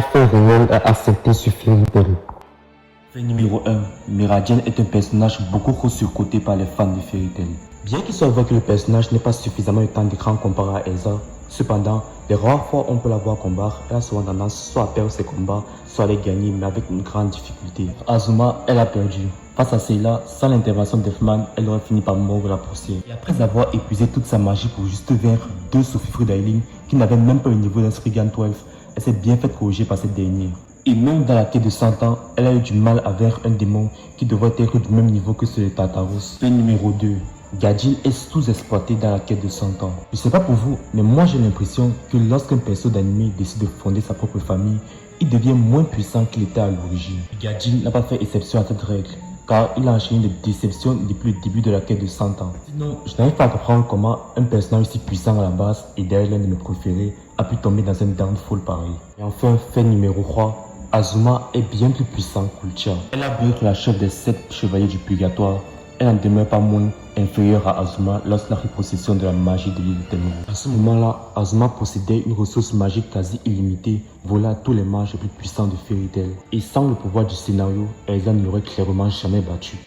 fait Riel a accepté ce Fairy Tail. Fait numéro 1. Méradienne est un personnage beaucoup trop surcoté par les fans de Fairy Tail. Bien qu'il soit vrai que le personnage n'ait pas suffisamment de temps d'écran comparé à Elsa, cependant, les rares fois où on peut la voir combattre, elle a souvent tendance soit à perdre ses combats, soit à les gagner, mais avec une grande difficulté. Azuma, elle a perdu. Face à cela, sans l'intervention d'Elfman, elle aurait fini par mordre la poussière. Et après avoir épuisé toute sa magie pour juste vaincre deux sous-fifres d'Aileen qui n'avaient même pas le niveau d'un Spriggan 12, elle s'est bien fait corriger par cette dernière. Et même dans la quête de 100 ans, elle a eu du mal à vaincre un démon qui devrait être du même niveau que celui de Tartarus. Fait numéro 2. Gadjil est sous-exploité dans la quête de 100 ans. Je sais pas pour vous, mais moi j'ai l'impression que lorsqu'un perso d'anime décide de fonder sa propre famille, il devient moins puissant qu'il était à l'origine. Gadjil n'a pas fait exception à cette règle, car il a enchaîné des déceptions depuis le début de la quête de 100 ans. Sinon, je n'arrive pas à comprendre comment un personnage si puissant à la base et derrière l'un de mes préférés a pu tomber dans un downfall pareil. Et enfin, fait numéro 3. Azuma est bien plus puissant qu'Ultia. Elle a beau être la chef des 7 chevaliers du purgatoire, elle n'en demeure pas moins inférieure à Azuma lorsqu'elle a pris possession de la magie de l'île Ténèbres. À ce moment-là, Azuma possédait une ressource magique quasi illimitée, volant à tous les mages les plus puissants de Fairy Tail. Et sans le pouvoir du scénario, Elsa ne l'aurait clairement jamais battu.